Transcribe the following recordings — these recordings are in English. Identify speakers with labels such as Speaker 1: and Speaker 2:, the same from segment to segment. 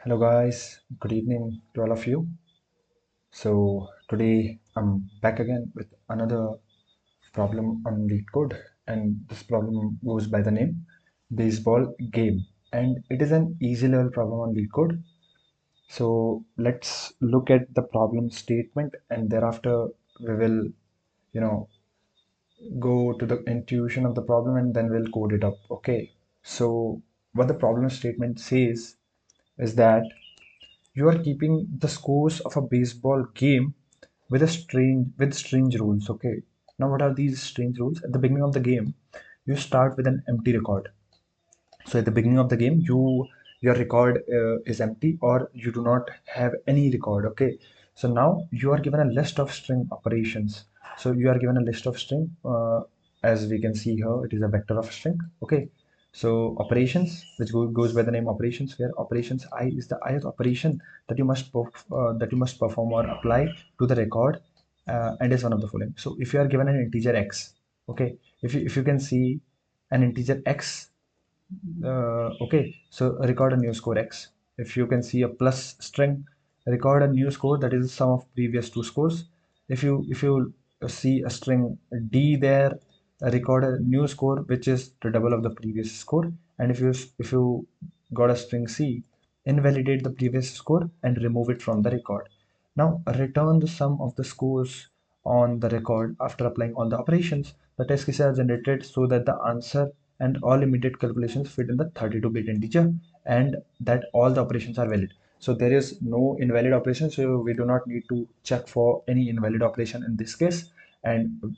Speaker 1: Hello guys, good evening to all of you. So today I'm back again with another problem on Leetcode, and this problem goes by the name baseball game, and it is an easy level problem on Leetcode. So let's look at the problem statement, and thereafter we will, you know, go to the intuition of the problem, and then we'll code it up. Okay. So what the problem statement says is that you are keeping the scores of a baseball game with strange rules. Okay. Now what are these strange rules? At the beginning of the game, you start with an empty record. So at the beginning of the game, your record is empty, or you do not have any record. Okay. So now you are given a list of string operations. So you are given a list of string, as we can see here, it is a vector of string. Okay. So operations, which goes by the name operations, where operations I is the ith operation that you must perform or apply to the record, and is one of the following. So if you are given an integer x, okay, if you can see an integer x, okay, so record a new score x. If you can see a plus string, record a new score that is the sum of previous two scores. If you see a string d there, record a new score which is the double of the previous score. And if you got a string c, invalidate the previous score and remove it from the record. Now return the sum of the scores on the record after applying all the operations. The test cases are generated so that the answer and all immediate calculations fit in the 32-bit integer, and that all the operations are valid. So there is no invalid operation, so we do not need to check for any invalid operation in this case. And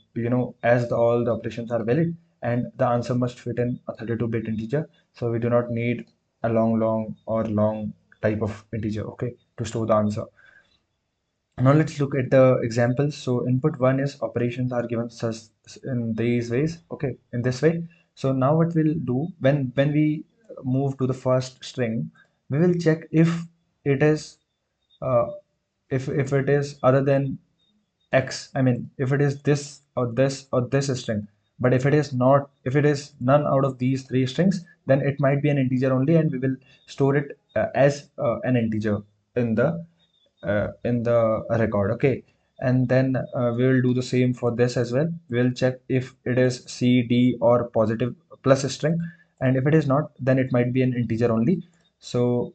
Speaker 1: as all the operations are valid and the answer must fit in a 32-bit integer, so we do not need a long type of integer, okay, to store the answer. Now let's look at the examples. So input one is operations are given such in these ways, okay, in this way. So now what we'll do, when we move to the first string, we will check if it is uh, if it is other than x. I mean, if it is this or this or this string. But if it is not, if it is none out of these three strings, then it might be an integer only, and we will store it as an integer in the record. Okay. And then we will do the same for this as well. We will check if it is c, d, or positive plus string, and if it is not, then it might be an integer only. So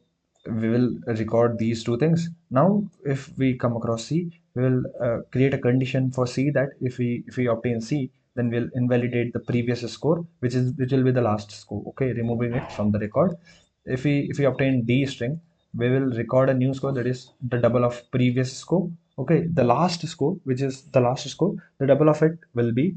Speaker 1: we will record these two things. Now if we come across c, we will create a condition for c, that if we obtain c, then we'll invalidate the previous score, which will be the last score, okay, removing it from the record. If we obtain d string, we will record a new score that is the double of previous score. Okay, the last score, which is the last score, the double of it will be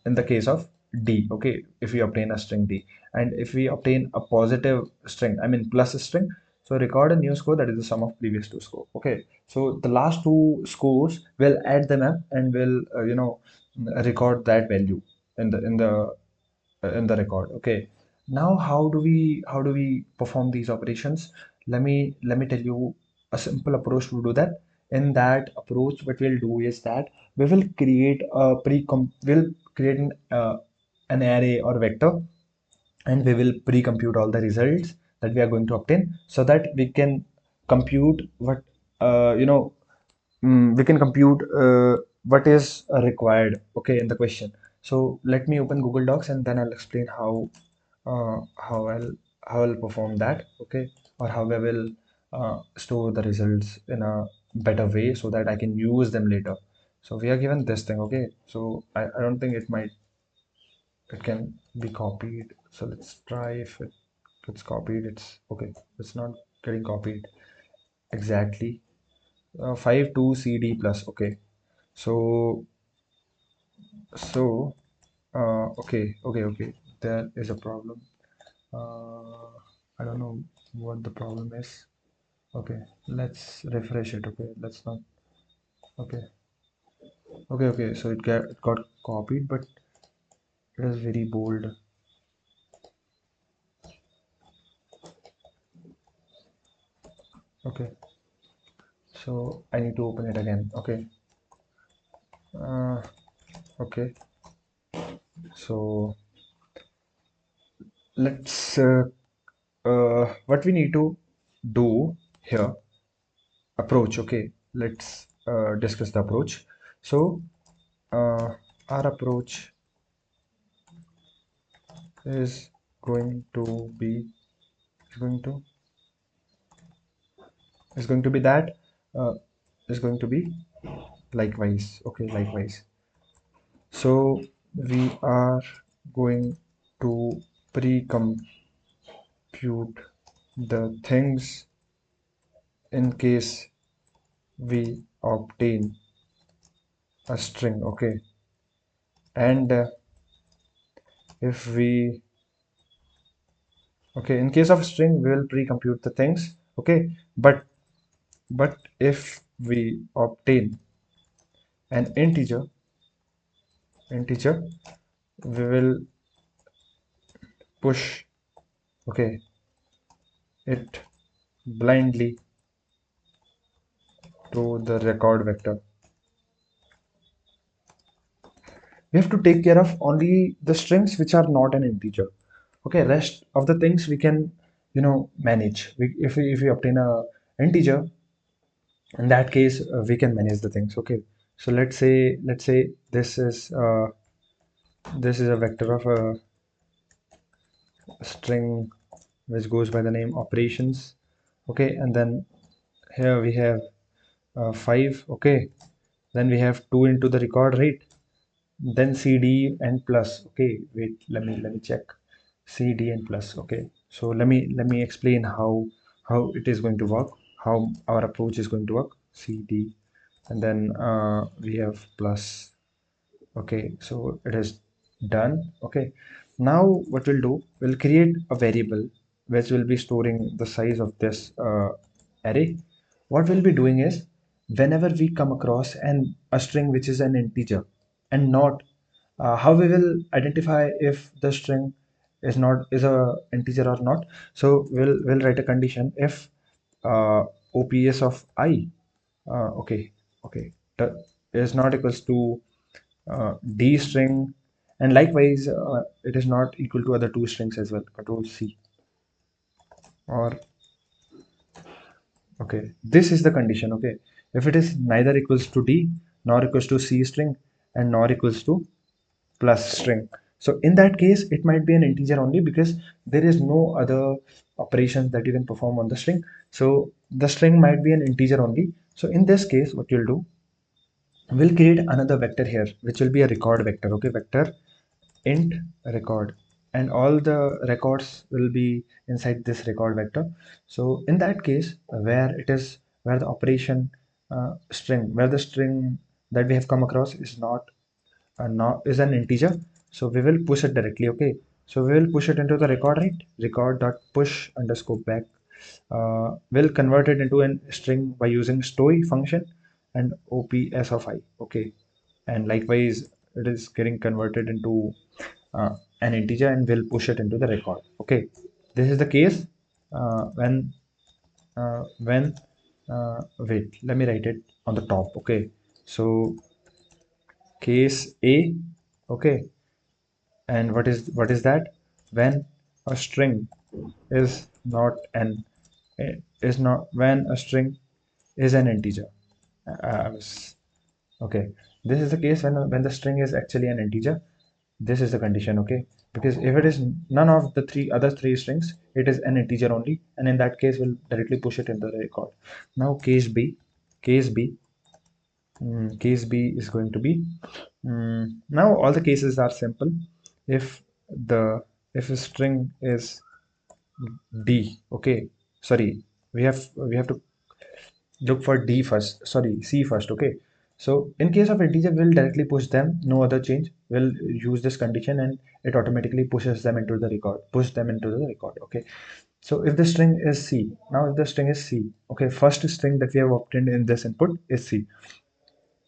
Speaker 1: in the case of d. Okay, if we obtain a string d, and if we obtain a positive string, I mean plus string, so record a new score that is the sum of previous two score. Okay, so the last two scores, will add them up and will record that value in the record. Okay, now how do we perform these operations? Let me tell you a simple approach to do that. In that approach, what we'll do is that we will create a we'll create an array or vector, and we will pre-compute all the results that we are going to obtain, so that we can compute what uh, you know we can compute what is required, okay, in the question. So let me open Google Docs, and then I'll explain uh, how I'll how I'll perform that, okay, or how I will store the results in a better way so that I can use them later. So we are given this thing, okay. So I don't think it can be copied. So let's try if it gets copied. It's okay. It's not getting copied exactly. 52 CD plus. Okay. So so okay. There is a problem. Uh, I don't know what the problem is. Okay, let's refresh it. Okay, let's not. Okay, okay. So it got copied, but it is very bold. Okay, so I need to open it again. Okay. Uh, okay. So let's what we need to do here, approach. Okay, let's discuss the approach. So our approach is going to be is going to is going to be that uh, is going to be likewise. Okay, likewise. So we are going to pre-compute the things in case we obtain a string. Okay, and if we okay, in case of string we will pre-compute the things. Okay, but if we obtain an integer, we will push, okay, it blindly to the record vector. We have to take care of only the strings which are not an integer. Okay, rest of the things we can, manage. If we obtain a integer, in that case we can manage the things. Okay, so let's say this is a vector of a string which goes by the name operations. Okay, and then here we have 5. Okay, then we have 2 into the record rate, then cd and plus. Okay, wait, let me check cd and plus. Okay, so let me explain how it is going to work, how our approach is going to work. Cd, and then we have plus. Okay, so it is done. Okay, now what we'll do, we'll create a variable which will be storing the size of this array. What we'll be doing is, whenever we come across a string which is an integer and not, how we will identify if the string is a integer or not. So we'll write a condition if ops of I, okay, okay, is not equals to d string, and likewise it is not equal to other two strings as well. Control C, or okay, this is the condition. Okay, if it is neither equals to d nor equals to C string and nor equals to plus string, so in that case it might be an integer only, because there is no other operations that you can perform on the string. So the string might be an integer only. So in this case what you'll do, we'll create another vector here which will be a record vector. Okay, vector int record, and all the records will be inside this record vector. So in that case, where the operation string, where the string that we have come across is not is an integer, so we will push it directly. Okay, so we will push it into the record, right? Record dot push underscore back. We'll convert it into a string by using story function and ops of I. Okay, and likewise it is getting converted into an integer, and we'll push it into the record. Okay, this is the case when wait, let me write it on the top. Okay, so case A. Okay, and what is that? When a string is not an is not when a string is an integer. I was Okay, this is the case when the string is actually an integer. This is the condition. Okay, because if it is none of the other three strings, it is an integer only, and in that case we'll directly push it into the record. Now case b case b is going to be, now all the cases are simple. if the if a string is d, okay, sorry, we have to look for d first, sorry, c first. Okay, so in case of integer we'll directly push them, no other change. We'll use this condition and it automatically push them into the record. Okay, so if the string is c, now if the string is c, okay, first string that we have obtained in this input is c,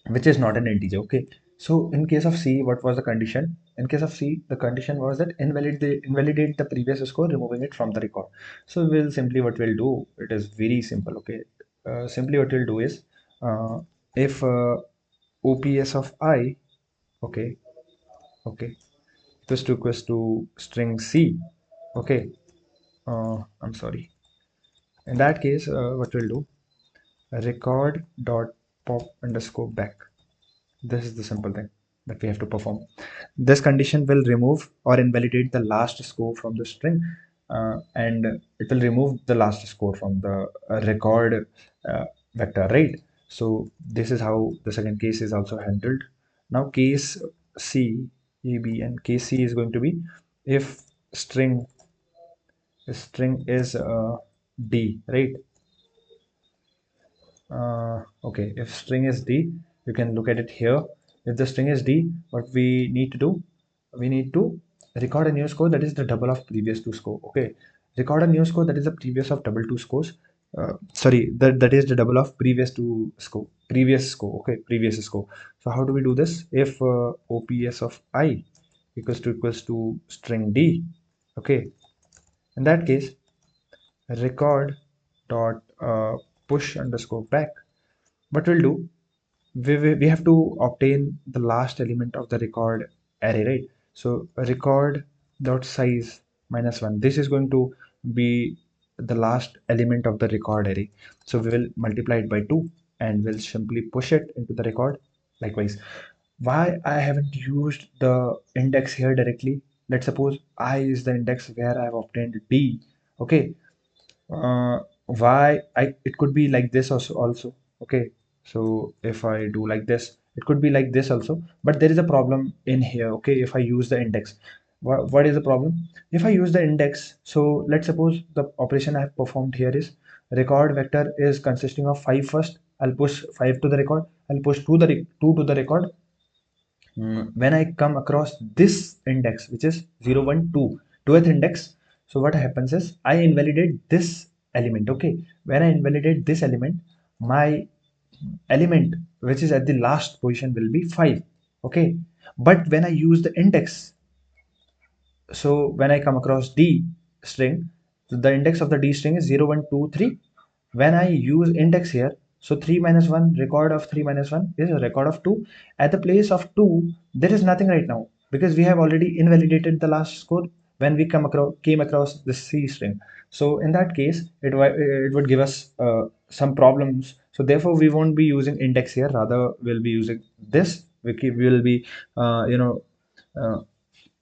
Speaker 1: which is not an integer. Okay, so in case of c, what was the condition? In case of c, the condition was that invalidate the previous score, removing it from the record. So we'll simply, what we'll do, it is very simple. Okay, simply what we'll do is, if ops of I, okay, okay, equals to string c. Okay, I'm sorry, In that case, what we'll do, record dot pop underscore back. This is the simple thing that we have to perform. This condition will remove or invalidate the last score from the string, and it will remove the last score from the record vector, right? So this is how the second case is also handled. Now case C, A, B, and case C is going to be if string is D, right? Okay, if string is D, you can look at it here. If the string is D, what we need to do, we need to record a new score that is the double of previous two score. Okay, record a new score that is the previous of double two scores. Sorry, that is the double of previous score. Okay, previous score. So how do we do this? If OPS of I equals to string D, okay, in that case, record dot push underscore back. What we'll do, we have to obtain the last element of the record array, right? So record dot size minus one, this is going to be the last element of the record array. So we will multiply it by 2 and we'll simply push it into the record. Likewise, why I haven't used the index here directly, let's suppose I is the index where I have obtained D. Okay, why I it could be like this also. Okay, so if I do like this, it could be like this also, but there is a problem in here. Okay, if I use the index, what is the problem? If I use the index, so let's suppose the operation I have performed here is record vector is consisting of 5 first. I'll push 5 to the record, I'll push 2 to the record. When I come across this index, which is 0, 1, 2, 2th index, so what happens is I invalidate this element. Okay, when I invalidate this element, my element which is at the last position will be 5. Okay, but when I use the index, so when I come across D string, the index of the D string is 0, 1, 2, 3. When I use index here, so 3 minus 1, record of 3 minus 1 is a record of 2. At the place of 2, there is nothing right now because we have already invalidated the last score when we came across the C string. So in that case, it would give us some problems. So therefore, we won't be using index here. Rather, we'll be using this. We will be, uh,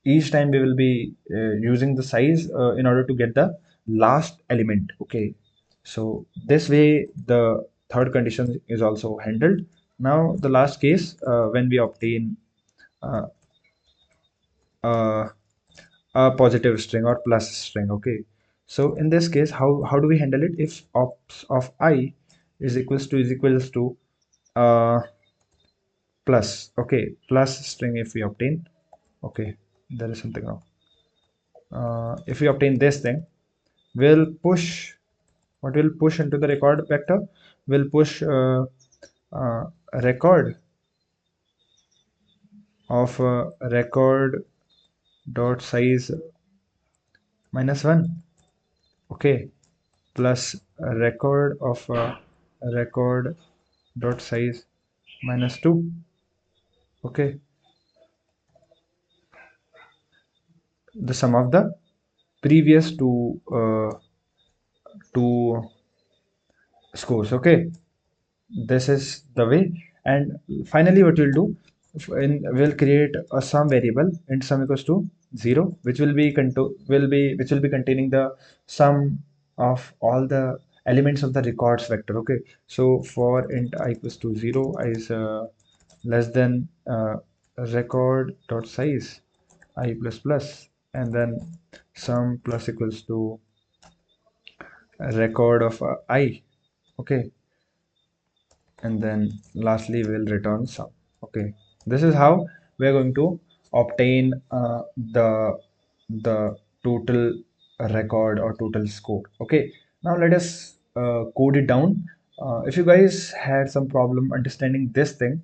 Speaker 1: each time we will be using the size in order to get the last element. Okay, so this way the third condition is also handled. Now the last case, when we obtain uh, uh, a positive string or plus string. Okay, so in this case, how do we handle it? If ops of I is equals to uh, plus, okay, plus string, if we obtain, okay, there is something wrong. If we obtain this thing, we'll push, what will push into the record vector, we'll push record of record dot size minus 1, okay, plus a record of record dot size minus 2, okay, the sum of the previous two scores. Okay, this is the way. And finally what we'll do, we'll create a sum variable int sum equals to 0, which will be containing the sum of all the elements of the records vector. Okay, so for int I equals to 0, I is less than record dot size I plus plus, and then sum plus equals to record of I. Okay, and then lastly we'll return sum. Okay, this is how we're going to obtain the total record or total score. Okay, now let us code it down. If you guys had some problem understanding this thing,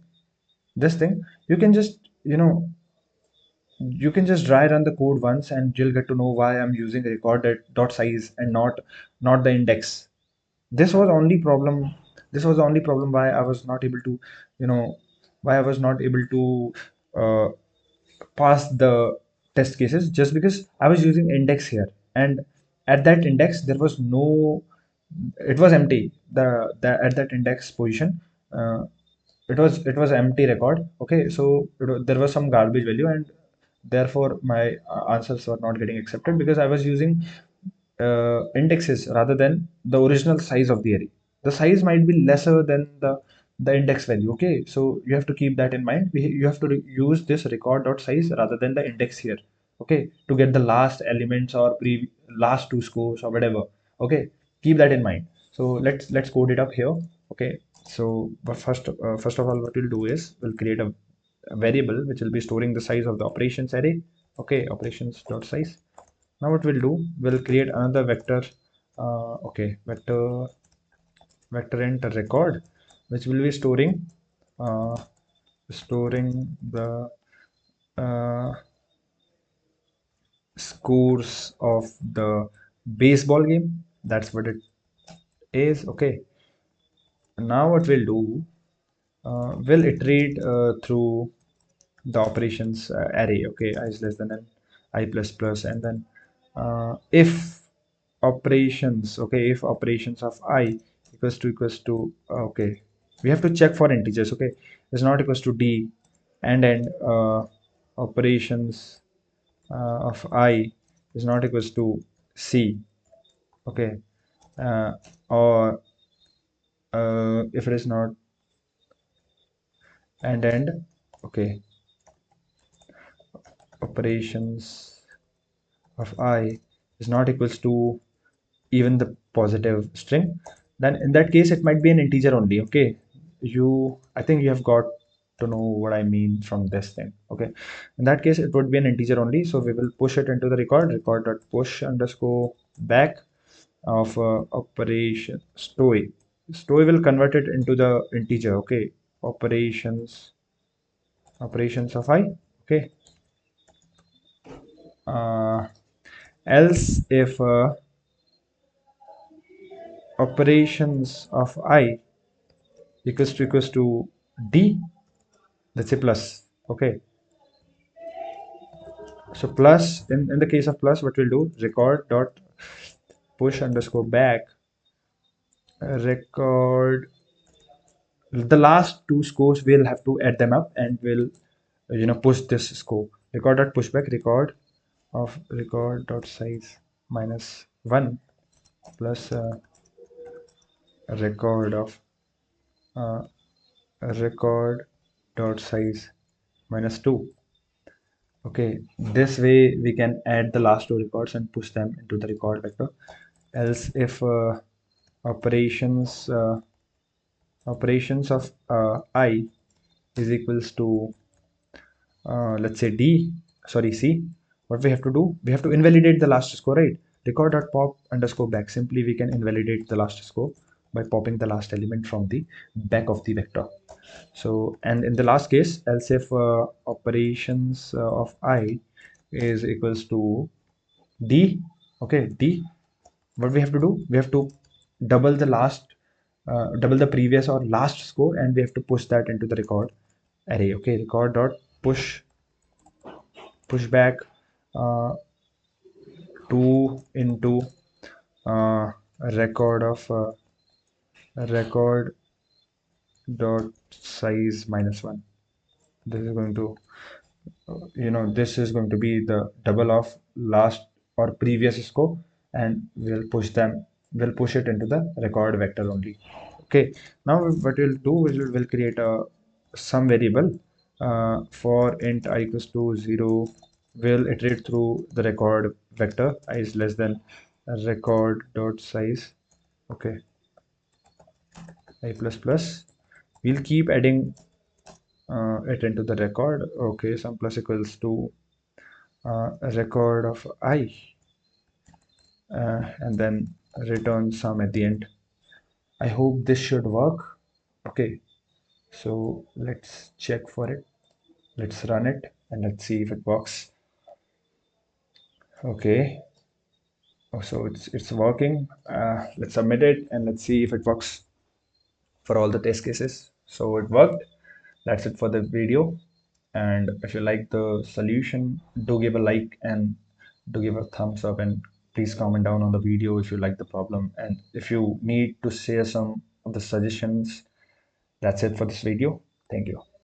Speaker 1: you can just, you can just dry run the code once and you'll get to know why I'm using record dot size and not the index. This was only problem, this was the only problem why I was not able to, you know why I was not able to uh, pass the test cases, just because I was using index here, and at that index there was no it was empty. The at that index position, uh, it was empty record. Okay, so there was some garbage value, and therefore my answers were not getting accepted because I was using indexes rather than the original size of the array. The size might be lesser than the index value. Okay, so you have to keep that in mind. You have to use this record dot size rather than the index here. Okay, to get the last elements or last two scores or whatever. Okay, keep that in mind. So let's code it up here. Okay, so but first of all, what we'll do is we'll create a variable which will be storing the size of the operations array. Okay, operations dot size. Now what we'll do, we'll create another vector. Okay, vector int record, which will be uh, storing the uh, scores of the baseball game. That's what it is. Okay. Now what we'll do, we'll iterate through the operations array. Okay, I is less than n, I plus plus, and then if operations. Okay, if operations of I equals to okay, we have to check for integers. Okay, is not equals to d, and operations of I is not equals to c. Okay, uh, or if it is not and okay, operations of I is not equals to even the positive string, then in that case it might be an integer only. Okay, I think you have got to know what I mean from this thing. Okay, in that case it would be an integer only, so we will push it into the record dot push underscore back of operation stoy will convert it into the integer. Okay, operations of I. Okay, uh, else if operations of I equals to d, that's a plus. Okay, so plus in the case of plus, what we'll do, record dot push underscore back record the last two scores. We'll have to add them up and we'll push this score. Record dot pushback record dot size minus 1 plus record of uh, record dot size minus 2. Okay, this way we can add the last two records and push them into the record vector. Else, if operations operations of I is equals to let's say D, sorry C, what we have to do? We have to invalidate the last score, right? Record dot pop underscore back. Simply we can invalidate the last score by popping the last element from the back of the vector. So, and in the last case, else if operations of I is equals to D, okay, D, what we have to do? We have to double the double the previous or last score, and we have to push that into the record array. Okay, record dot push back uh, 2 into record of record dot size minus 1. This is going to this is going to be the double of last or previous score, and we'll push it into the record vector only. Okay, now what we'll do, we'll create a some variable for int I equals to 0. We'll iterate through the record vector I is less than record dot size. Okay, I plus plus. We'll keep adding it into the record. Okay, some plus equals to a record of I, and then return some at the end. I hope this should work. Okay, so let's check for it. Let's run it and let's see if it works. Okay, so it's working. Let's submit it and let's see if it works for all the test cases. So it worked. That's it for the video. And if you like the solution, do give a like and do give a thumbs up and Please comment down on the video if you like the problem, and if you need to share some of the suggestions. That's it for this video. Thank you.